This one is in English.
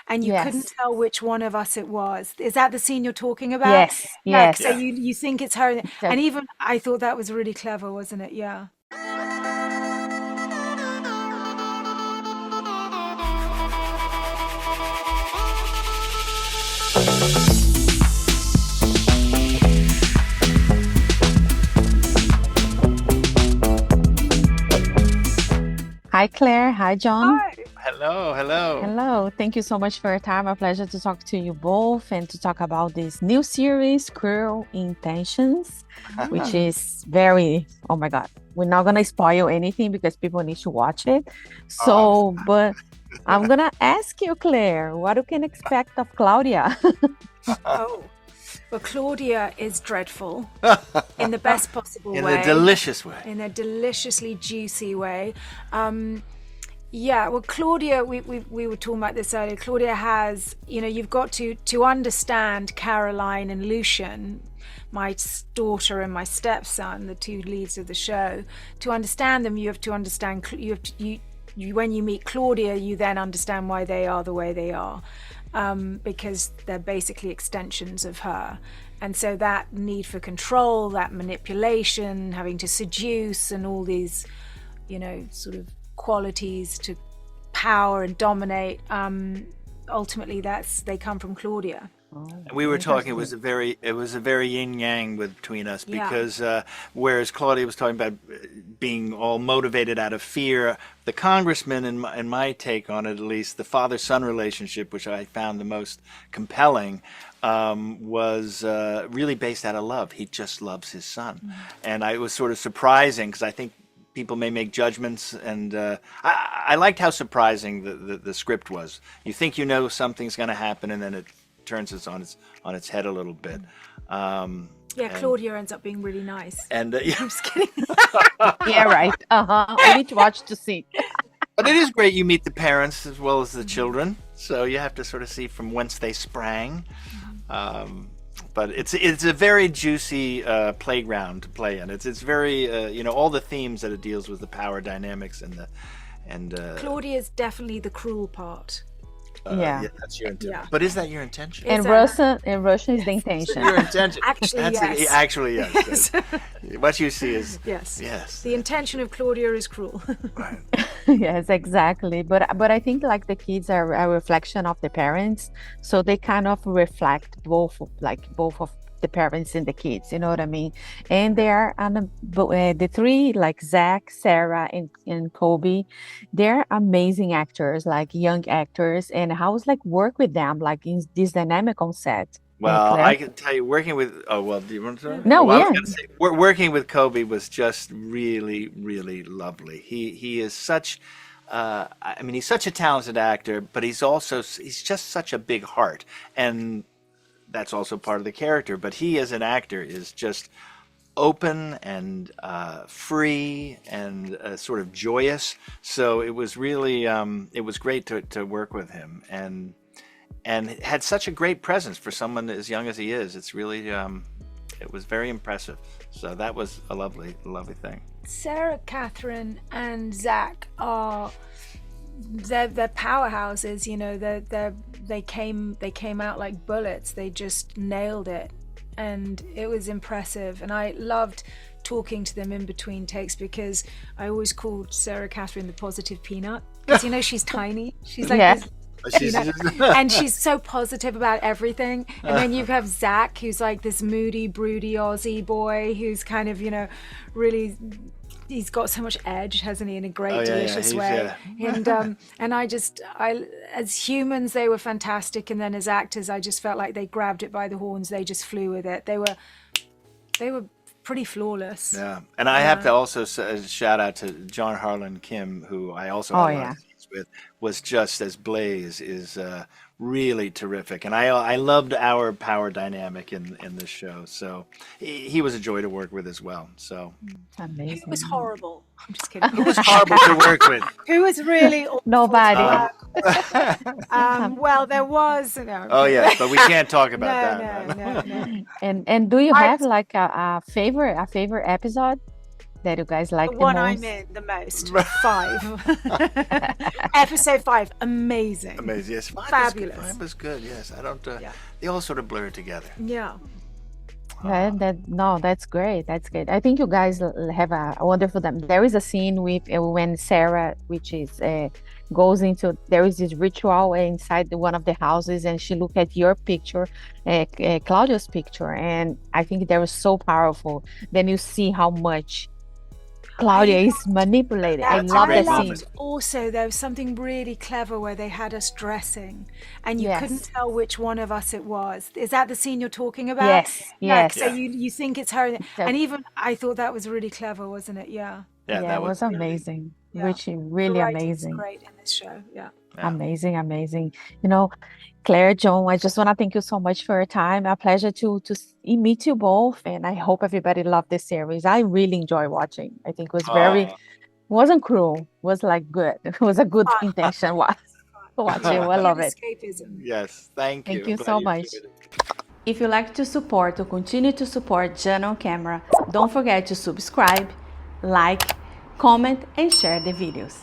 and you couldn't Yes. tell which one of us it was. Is that the scene you're talking about? Yes. Yeah, so Yes. you think it's her, and Exact- even I thought that was really clever, wasn't it? Yeah. Hi, Claire. Hi, John. Hi. Hello, hello. Hello. Thank you so much for your time. A pleasure to talk to you both and to talk about this new series, Cruel Intentions, which Mm. is very, oh my God. We're not going to spoil anything because people need to watch it. Uh, So, but I'm going to ask you, Claire, what you can expect of Claudia? Oh, well, Claudia is dreadful in the best possible in way. a delicious way. In a deliciously juicy way. Yeah, well, Claudia, we were talking about this earlier. Claudia has, you've got to understand Caroline and Lucien, my daughter and my stepson, the two leads of the show. To understand them, you have to understand. When you meet Claudia, you then understand why they are the way they are, because they're basically extensions of her. And so that need for control, that manipulation, having to seduce, and all these, sort of qualities to power and dominate, ultimately they come from Claudia. Oh, We were talking. interesting. It was a very yin yang between us Yeah. because whereas Claudia was talking about being all motivated out of fear, the congressman, in my take on it at least, the father-son relationship, which I found the most compelling, was really based out of love. He just loves his son, and it was sort of surprising because I think people may make judgments, and I liked how surprising the script was. You think you know something's going to happen, and then it turns it on its head a little bit. Yeah, Claudia ends up being really nice. And yeah, I'm just kidding. Yeah, right. We need to watch to see. but it is great you meet the parents as well as the children, so you have to sort of see from whence they sprang. But it's a very juicy playground to play in. It's very all the themes that it deals with, the power dynamics and Claudia's definitely the cruel part. Yeah. yeah, that's your intention. Yeah. But is that your intention? It's And a- Russian is the intention. Your intention. Actually, yes. Actually, yes. Yes. What you see is Yes. yes. The intention of Claudia is cruel. Right. Yes, exactly. But I think like the kids are a reflection of the parents, so they kind of reflect both of the parents and the kids. You know what I mean? And they are the three, like Zach, Sarah, and Kobe. They're amazing actors, like young actors. And how was like work with them, like in this dynamic on set? Well, Claire? I can tell you, working with. Oh well, do you want to? No, Well, I was yeah. going to say, working with Kobe was just really, really lovely. He is such. I mean, he's such a talented actor, but he's just such a big heart, and that's also part of the character. But he, as an actor, is just open and free and sort of joyous. So it was really it was great to work with him, and had such a great presence for someone as young as he is. It's really it was very impressive. So that was a lovely thing. Sarah, Katherine, and Zach are they're powerhouses. They came out like bullets. They just nailed it, and it was impressive. And I loved talking to them in between takes because I always called Sarah Katherine the positive peanut because she's tiny. She's like Yeah. this. She's, And she's so positive about everything. And then you have Zach, who's like this moody, broody Aussie boy who's kind of, really, he's got so much edge, hasn't he, in a great, Oh, yeah, yeah, delicious he's, way. And I, as humans, they were fantastic. And then as actors, I just felt like they grabbed it by the horns. They just flew with it. They were pretty flawless. yeah, and I have to also shout out to John Harlan Kim, who I also Oh, had a lot yeah. of scenes with, was just as Blaze is really terrific, and I loved our power dynamic in this show. So he was a joy to work with as well. So Who Amazing. was horrible? I'm just kidding. it was horrible to work with. Who was really awful to Nobody. work with? Well, there was. No. Oh yes, but we can't talk about No, that. no. And do you I- have like a favorite episode? that you guys like The the one I'm most? in the most. 5. Episode 5. Amazing. Amazing. Yes, Fabulous. 5 was good. Yes, I don't. Yeah. They all sort of blur together. Yeah. Yeah, no, that's great. That's great. I think you guys have a wonderful time. There is a scene with when Sarah, which is goes into there is this ritual inside one of the houses, and she look at your picture, Claudia's picture, and I think that was so powerful. Then you see how much Claudia is manipulated. I That's a love great that scene. moment. Also, there was something really clever where they had us dressing, and you Yes. couldn't tell which one of us it was. Is that the scene you're talking about? Yes, Yeah. yes. So you think it's her, So- and even I thought that was really clever, wasn't it? Yeah. Yeah, Yeah, that it was really- amazing. Yeah. Really The writing's amazing. great in this show. Yeah. Yeah. Amazing. You know, Claire, Jon, I just want to thank you so much for your time. A pleasure to meet you both, and I hope everybody loved this series. I really enjoy watching. I think it was wasn't cruel. Was like good. It was a good intention. Watch it. I love Good it. escapism. Yes, thank you. Thank you I'm glad so much. enjoyed it. If you like to support or continue to support Jana on camera, don't forget to subscribe, like, comment, and share the videos.